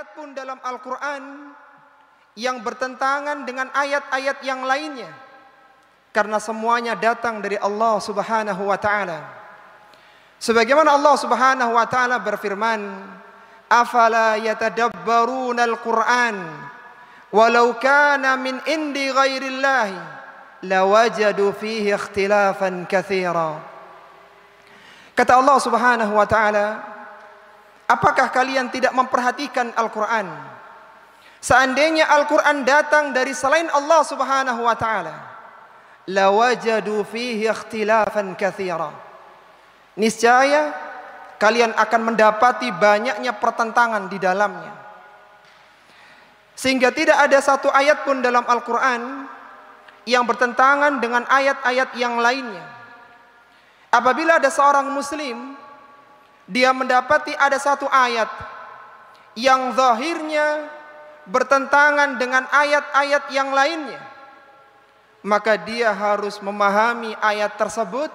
ayat pun dalam Al-Quran yang bertentangan dengan ayat-ayat yang lainnya, karena semuanya datang dari Allah Subhanahu wa Ta'ala. Sebagaimana Allah Subhanahu wa Ta'ala berfirman, afala yatadabbaruna al-Qur'an walau kana min indi ghairillahi lawajadu fihi ikhtilafan katsira. Kata Allah Subhanahu wa Ta'ala, apakah kalian tidak memperhatikan Al-Quran? Seandainya Al-Quran datang dari selain Allah Subhanahu wa Ta'ala, lawajadu fihi ikhtilafan katsira. Niscaya kalian akan mendapati banyaknya pertentangan di dalamnya. Sehingga tidak ada satu ayat pun dalam Al-Quran yang bertentangan dengan ayat-ayat yang lainnya. Apabila ada seorang muslim, dia mendapati ada satu ayat yang zahirnya bertentangan dengan ayat-ayat yang lainnya, maka dia harus memahami ayat tersebut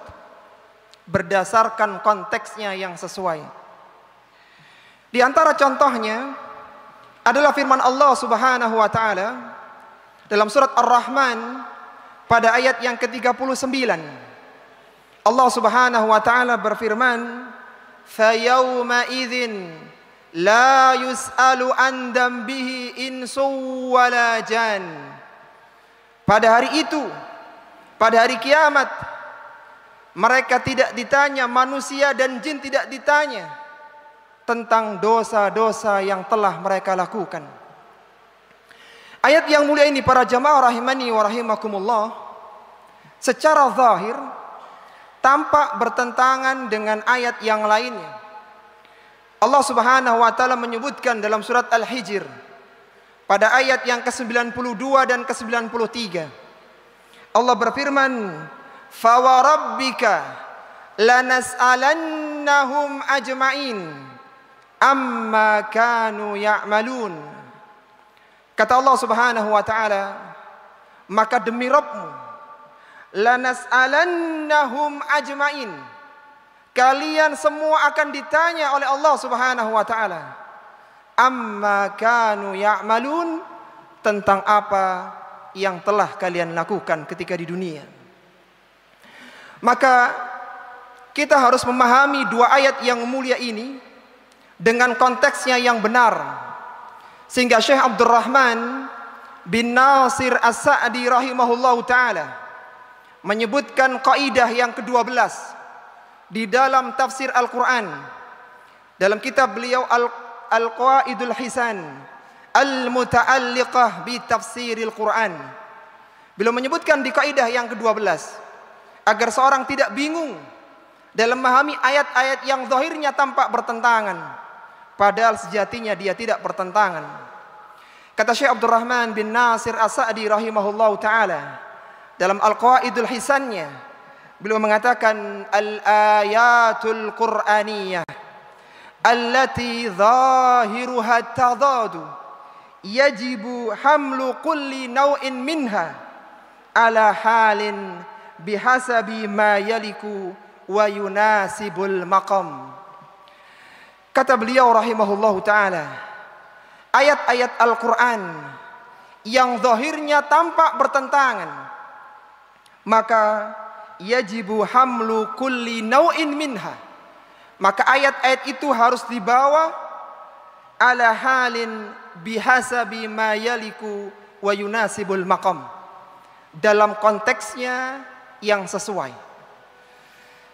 berdasarkan konteksnya yang sesuai. Di antara contohnya adalah firman Allah Subhanahu wa Ta'ala dalam surat Ar-Rahman pada ayat yang ke-39. Allah Subhanahu wa Ta'ala berfirman, "Fayawma idzin la yus'alu an dambihi insu wala jan." Pada hari itu, pada hari kiamat, mereka tidak ditanya, manusia dan jin tidak ditanya tentang dosa-dosa yang telah mereka lakukan. Ayat yang mulia ini para jamaah rahimani wa rahimakumullah, secara zahir tampak bertentangan dengan ayat yang lainnya. Allah Subhanahu wa Ta'ala menyebutkan dalam surat Al-Hijr pada ayat yang ke-92 dan ke-93. Allah berfirman, "Fawarabbika lanas'alannahum ajma'in amma kanu ya'malun." Kata Allah Subhanahu wa Ta'ala, maka demi Rabbmu, lanas'alannahum ajma'in, kalian semua akan ditanya oleh Allah Subhanahu wa Ta'ala, amma kanu ya'malun, tentang apa yang telah kalian lakukan ketika di dunia. Maka kita harus memahami dua ayat yang mulia ini dengan konteksnya yang benar, sehingga Syekh Abdurrahman bin Nasir As-Sa'di rahimahullahu ta'ala menyebutkan kaidah yang ke-12 di dalam tafsir Al-Quran. Dalam kitab beliau Al-Qawaidul Hisan Al-Muta'alliqah bi Tafsiril Quran, beliau menyebutkan di kaidah yang ke-12 agar seorang tidak bingung dalam memahami ayat-ayat yang zahirnya tampak bertentangan, padahal sejatinya dia tidak bertentangan. Kata Syekh Abdurrahman bin Nasir As-Sa'di rahimahullahu ta'ala dalam Al-Qawaidul Hisannya, beliau mengatakan, al-ayatul Qur'aniyah allati zahiruha tadadu yajibu hamlu kulli naw'in minha ala halin bihasabi ma yaliku wa yunasibul maqam. Kata beliau rahimahullahu ta'ala, ayat-ayat Al-Quran yang zahirnya tampak bertentangan, maka yajibu hamlu kulli naw'in minha, maka ayat-ayat itu harus dibawa ala halin bihasabi ma yaliku wa yunasibul maqam, dalam konteksnya yang sesuai.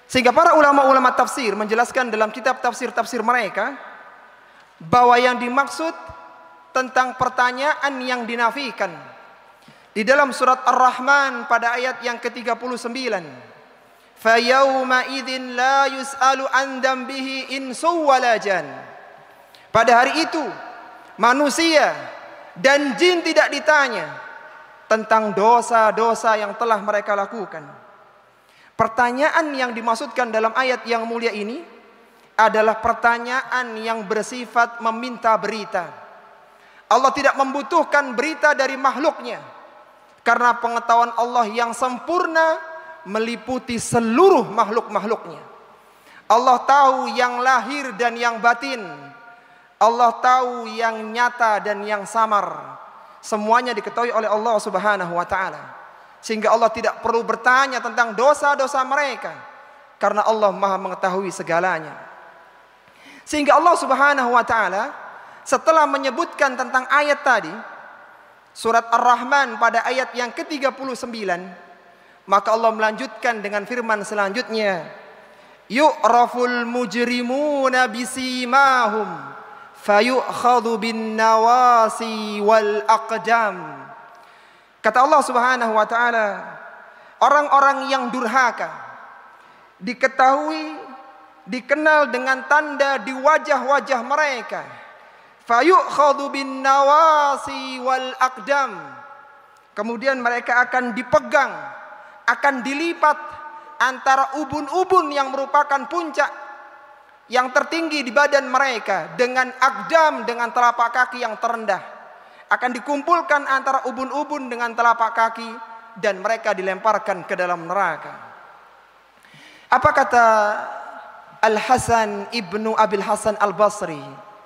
Sehingga para ulama-ulama tafsir menjelaskan dalam kitab tafsir-tafsir mereka bahwa yang dimaksud tentang pertanyaan yang dinafikan di dalam surat Ar-Rahman pada ayat yang ke-39, "Fayawma idzin la yus'alu an dambihi insu wala jan." Pada hari itu manusia dan jin tidak ditanya tentang dosa-dosa yang telah mereka lakukan. Pertanyaan yang dimaksudkan dalam ayat yang mulia ini adalah pertanyaan yang bersifat meminta berita. Allah tidak membutuhkan berita dari makhluknya, karena pengetahuan Allah yang sempurna meliputi seluruh makhluk-makhluknya. Allah tahu yang lahir dan yang batin, Allah tahu yang nyata dan yang samar. Semuanya diketahui oleh Allah Subhanahu wa taala. Sehingga Allah tidak perlu bertanya tentang dosa-dosa mereka, karena Allah Maha mengetahui segalanya. Sehingga Allah Subhanahu wa taala setelah menyebutkan tentang ayat tadi, surat Ar-Rahman pada ayat yang ke-39, maka Allah melanjutkan dengan firman selanjutnya, yu'raful mujrimuna bisimahum fayu'khadhu bin nawasi wal aqdam. Kata Allah Subhanahu wa taala, orang-orang yang durhaka diketahui, dikenal dengan tanda di wajah-wajah mereka. Fayu'khadhu bin nawasi wal aqdam. Kemudian mereka akan dipegang, akan dilipat antara ubun-ubun yang merupakan puncak yang tertinggi di badan mereka dengan aqdam, dengan telapak kaki yang terendah. Akan dikumpulkan antara ubun-ubun dengan telapak kaki dan mereka dilemparkan ke dalam neraka. Apa kata Al-Hasan ibnu Abil Hasan Al-Basri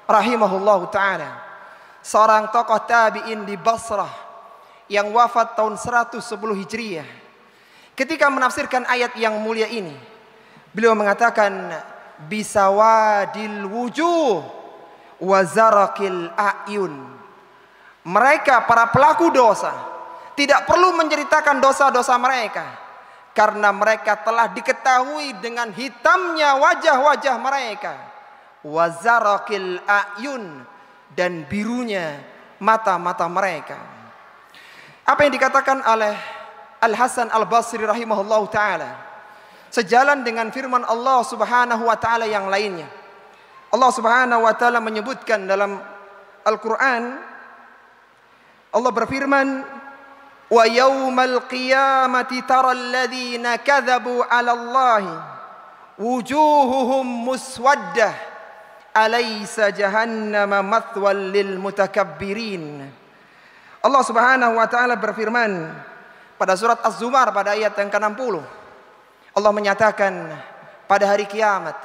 rahimahullahu ta'ala, seorang tokoh tabi'in di Basrah yang wafat tahun 110 Hijriah. Ketika menafsirkan ayat yang mulia ini, beliau mengatakan, bisawadil wujuh wa zarakil a'yun. Mereka para pelaku dosa tidak perlu menceritakan dosa-dosa mereka, karena mereka telah diketahui dengan hitamnya wajah-wajah mereka. Wazarakil a'yun, dan birunya mata-mata mereka. Apa yang dikatakan oleh Al-Hasan Al-Basri rahimahullahu ta'ala sejalan dengan firman Allah Subhanahu wa ta'ala yang lainnya. Allah Subhanahu wa ta'ala menyebutkan dalam Al-Quran, Allah berfirman, wa yawmal qiyamati taral ladzina kadzabu 'ala Allahi wujuhuhum muswaddah alaysa jahannama mathwal lil mutakabbirin. Allah Subhanahu wa taala berfirman pada surat Az-Zumar pada ayat yang ke-60. Allah menyatakan, pada hari kiamat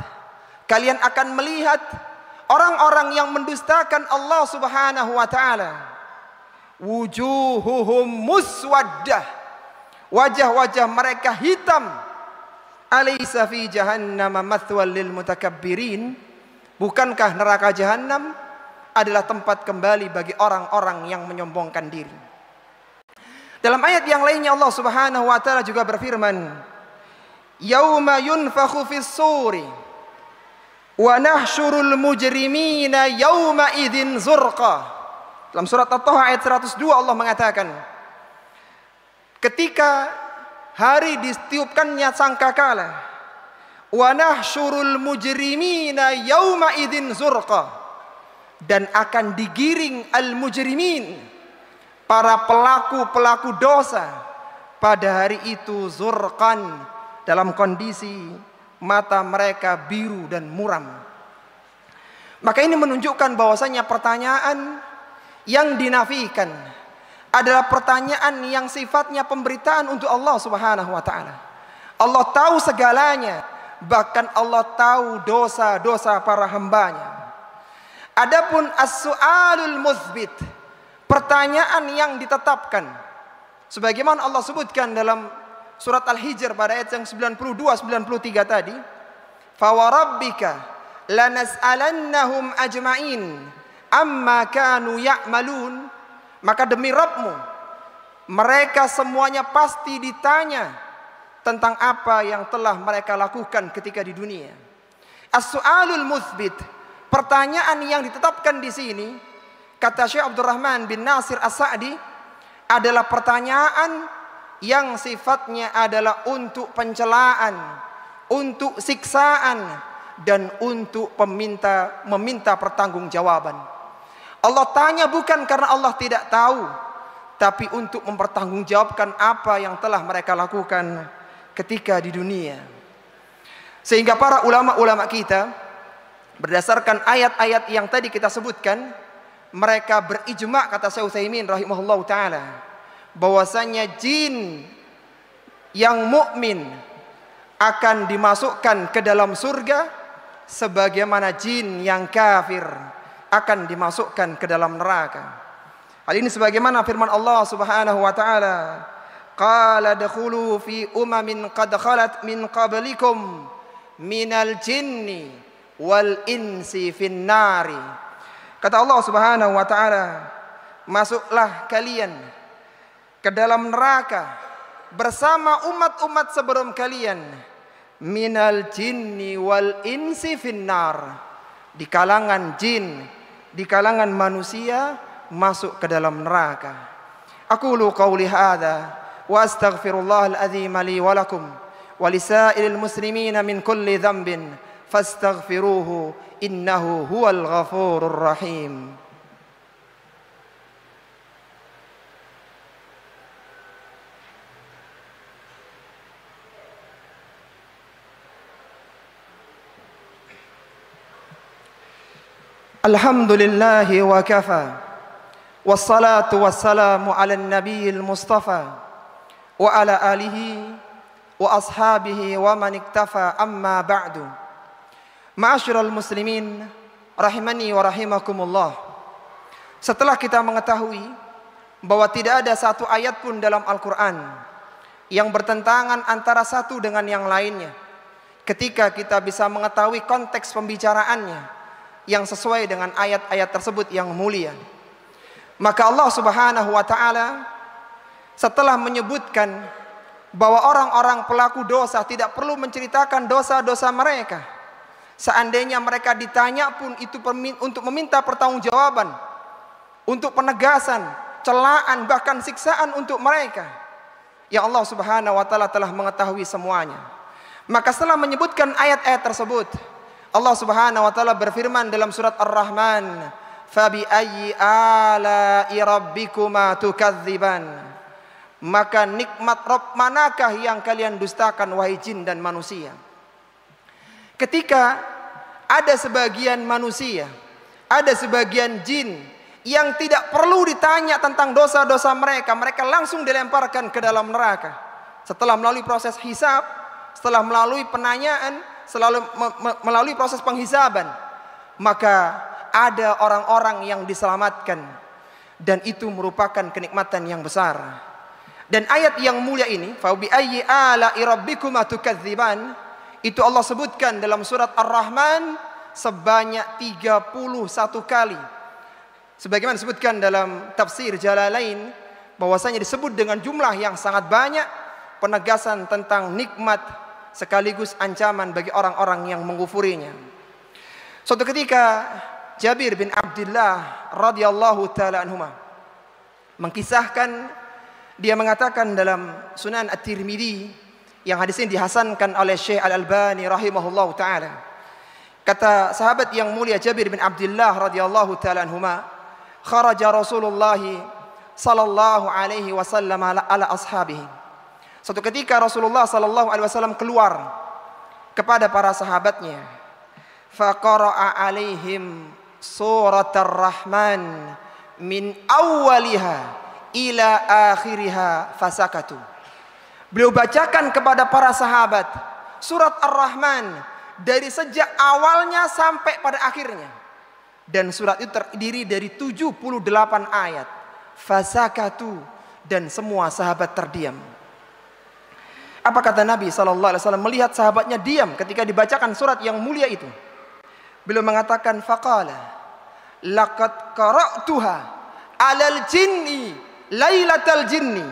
kalian akan melihat orang-orang yang mendustakan Allah Subhanahu wa taala. Wujuhuhum muswaddah, wajah-wajah mereka hitam. Alaysa fi jahannama mathwal lil mutakabbirin. Bukankah neraka jahanam adalah tempat kembali bagi orang-orang yang menyombongkan diri. Dalam ayat yang lainnya Allah Subhanahu wa taala juga berfirman, yauma yunfakhu fis suri wa nahsyurul mujrimina yauma idzin zurqa. Dalam surat At-Taha ayat 102 Allah mengatakan, ketika hari ditiupkannya sangkakala, wa nahsyurul mujrimina yauma idzin zurqa, dan akan digiring al-mujrimin, para pelaku-pelaku dosa pada hari itu, zurqan, dalam kondisi mata mereka biru dan muram. Maka ini menunjukkan bahwasanya pertanyaan yang dinafikan adalah pertanyaan yang sifatnya pemberitaan untuk Allah Subhanahu wa taala. Allah tahu segalanya, bahkan Allah tahu dosa-dosa para hambanya. Adapun as-su'alul muthbit, pertanyaan yang ditetapkan, sebagaimana Allah sebutkan dalam surat Al-Hijr pada ayat yang 92-93 tadi, fawarabbika lanas'alannahum ajma'in amma kanu ya'malun, maka demi Rabbmu mereka semuanya pasti ditanya tentang apa yang telah mereka lakukan ketika di dunia. As-su'alul muthbit, pertanyaan yang ditetapkan di sini, kata Syekh Abdurrahman bin Nasir As-Sa'di, adalah pertanyaan yang sifatnya adalah untuk pencelaan, untuk siksaan, dan untuk meminta pertanggungjawaban. Allah tanya bukan karena Allah tidak tahu, tapi untuk mempertanggungjawabkan apa yang telah mereka lakukan ketika di dunia. Sehingga para ulama-ulama kita, berdasarkan ayat-ayat yang tadi kita sebutkan, mereka berijma, kata Syekh Utsaimin rahimahullah ta'ala, bahwasanya jin yang mukmin akan dimasukkan ke dalam surga, sebagaimana jin yang kafir akan dimasukkan ke dalam neraka. Hal ini sebagaimana firman Allah Subhanahu wa taala, qala dakhulu fi umamin qad khalat min qablikum minal jinni wal insi fin nari. Kata Allah Subhanahu wa taala, masuklah kalian ke dalam neraka bersama umat-umat sebelum kalian, minal jinni wal insi fin nar, di kalangan jin, di kalangan manusia masuk ke dalam neraka. Aqulu qawli hadza wa astaghfirullahal azim li wa lakum wa lisairil muslimina min kulli dhanbin fastaghfiruhu innahu huwal ghafurur rahim. Alhamdulillahi wa kafa, wassalatu wassalamu ala nabiyil mustafa wa ala alihi wa ashabihi wa man iktafa, amma ba'du. Ma'asyiral muslimin rahimani wa rahimakumullah. Setelah kita mengetahui bahwa tidak ada satu ayat pun dalam Al-Quran yang bertentangan antara satu dengan yang lainnya, ketika kita bisa mengetahui konteks pembicaraannya yang sesuai dengan ayat-ayat tersebut yang mulia, maka Allah Subhanahu wa taala setelah menyebutkan bahwa orang-orang pelaku dosa tidak perlu menceritakan dosa-dosa mereka. Seandainya mereka ditanya pun itu untuk meminta pertanggungjawaban, untuk penegasan, celaan, bahkan siksaan untuk mereka, ya Allah Subhanahu wa taala telah mengetahui semuanya. Maka setelah menyebutkan ayat-ayat tersebut, Allah Subhanahu wa taala berfirman dalam surat Ar-Rahman, "Fabi ayyi ala'i rabbikuma tukadziban?" Maka nikmat Rabb manakah yang kalian dustakan wahai jin dan manusia? Ketika ada sebagian manusia, ada sebagian jin yang tidak perlu ditanya tentang dosa-dosa mereka, mereka langsung dilemparkan ke dalam neraka. Setelah melalui proses hisab, setelah melalui penanyaan, selalu melalui proses penghisaban, maka ada orang-orang yang diselamatkan, dan itu merupakan kenikmatan yang besar. Dan ayat yang mulia ini, fa bi ayyi ala'i rabbikuma tukadziban, itu Allah sebutkan dalam surat Ar-Rahman sebanyak 31 kali. Sebagaimana disebutkan dalam tafsir Jalalain, bahwasanya disebut dengan jumlah yang sangat banyak, penegasan tentang nikmat sekaligus ancaman bagi orang-orang yang mengkufurinya. Suatu ketika Jabir bin Abdullah radhiyallahu taala anhuma mengkisahkan, dia mengatakan dalam Sunan At-Tirmidzi, yang hadis ini dihasankan oleh Syekh Al-Albani rahimahullahu taala. Kata sahabat yang mulia Jabir bin Abdullah radhiyallahu taala anhuma, kharaja Rasulullah sallallahu alaihi wasallam ala ashabihi. Suatu ketika Rasulullah sallallahu alaihi wasallam keluar kepada para sahabatnya, faqara'a alaihim surat Ar-Rahman min awwaliha ila akhiriha fasakatu. Beliau bacakan kepada para sahabat surat Ar-Rahman dari sejak awalnya sampai pada akhirnya, dan surat itu terdiri dari 78 ayat. Fasakatu, dan semua sahabat terdiam. Apa kata Nabi sallallahu alaihi wasallam melihat sahabatnya diam ketika dibacakan surat yang mulia itu? Beliau mengatakan, faqala laqad qara'tuha 'alal jinni lailatal jinni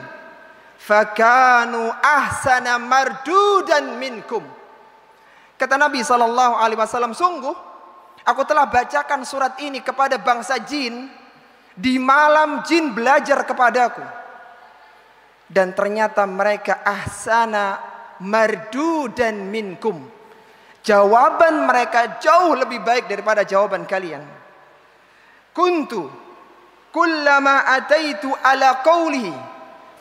fakanu ahsana mardudan minkum. Kata Nabi sallallahu alaihi wasallam, sungguh aku telah bacakan surat ini kepada bangsa jin di malam jin belajar kepadaku, dan ternyata mereka ahsana mardudan minkum, jawaban mereka jauh lebih baik daripada jawaban kalian. Kuntu kullama ataitu ala qawlihi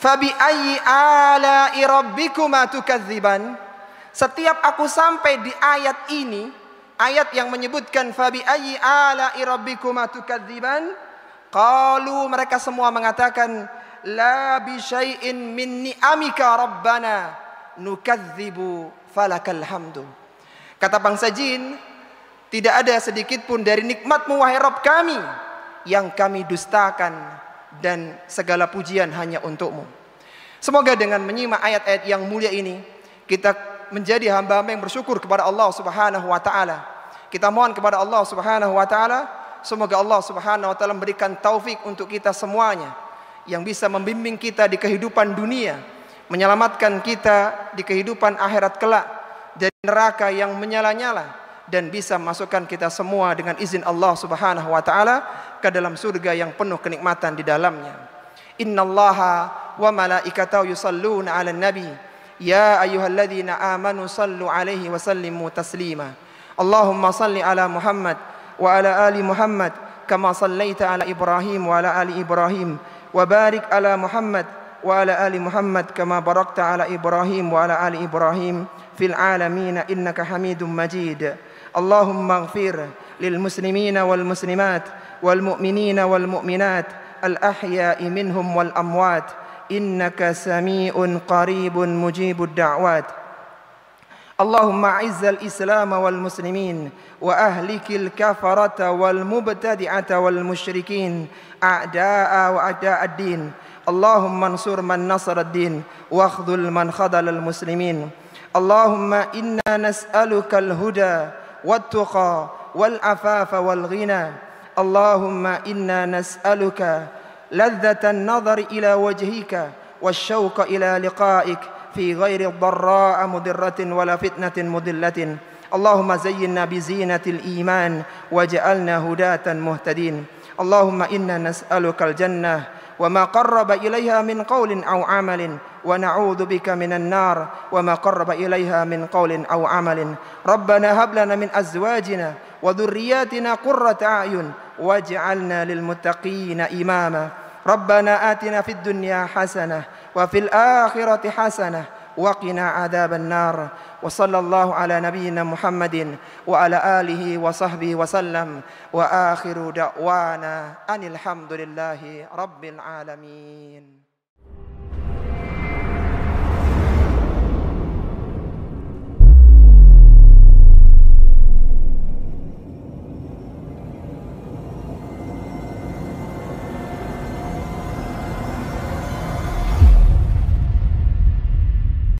fabi ayyi ala'i rabbikuma tukadziban, setiap aku sampai di ayat ini, ayat yang menyebutkan fabi ayyi ala'i rabbikuma tukadziban, qalu, mereka semua mengatakan, la bi syai'in min ni'amika rabbana nukadzibu falakal hamdu. Kata bangsa jin, Tidak ada sedikit pun dari nikmat-Mu wahai Rabb kami yang kami dustakan, dan segala pujian hanya untuk-Mu. Semoga dengan menyimak ayat-ayat yang mulia ini kita menjadi hamba-hamba yang bersyukur kepada Allah Subhanahu wa taala. Kita mohon kepada Allah Subhanahu wa taala, semoga Allah Subhanahu wa taala memberikan taufik untuk kita semuanya yang bisa membimbing kita di kehidupan dunia, menyelamatkan kita di kehidupan akhirat kelak dari neraka yang menyala-nyala, dan bisa masukkan kita semua dengan izin Allah Subhanahu wa taala ke dalam surga yang penuh kenikmatan di dalamnya. Innallaha wa malaikatahu yusalluna 'alan nabi ya ayyuhalladzina amanu sallu 'alaihi wa sallimu taslima. Allahumma salli ala Muhammad wa ala ali Muhammad kama sallaita ala Ibrahim wa ala ali Ibrahim wa barik ala Muhammad wa ala ali Muhammad kama barakta ala Ibrahim wa ala ali Ibrahim fil alamin innaka Hamidum Majid. Allahumma ighfir lil muslimina wal muslimat wal mu'minina wal mu'minat al ahya'i minhum wal amwat innaka sami'un qaribun mujibud da'wat. اللهم أعز الإسلام والمسلمين وأهلك الكفرة والمبتدعة والمشركين أعداء وأعداء الدين. اللهم انصر من نصر الدين واخذل من خذل المسلمين. اللهم إنا نسألك الهدى والتقى والعفاف والغنى. اللهم إنا نسألك لذة النظر إلى وجهك والشوق إلى لقائك في غير ضراء مضرة ولا فتنة مضلة. اللهم زينا بزينة الإيمان واجعلنا هداة مهتدين. اللهم إنا نسألك الجنة وما قرب إليها من قول أو عمل ونعوذ بك من النار وما قرب إليها من قول أو عمل. ربنا هب لنا من أزواجنا وذرياتنا قرة أعين واجعلنا للمتقين إماما. ربنا آتنا في الدنيا حسنة وفي الآخرة حسنة وقنا عذاب النار. وصلى الله على نبينا محمد وعلى آله وصحبه وسلم وآخر دعوانا أن الحمد لله رب العالمين.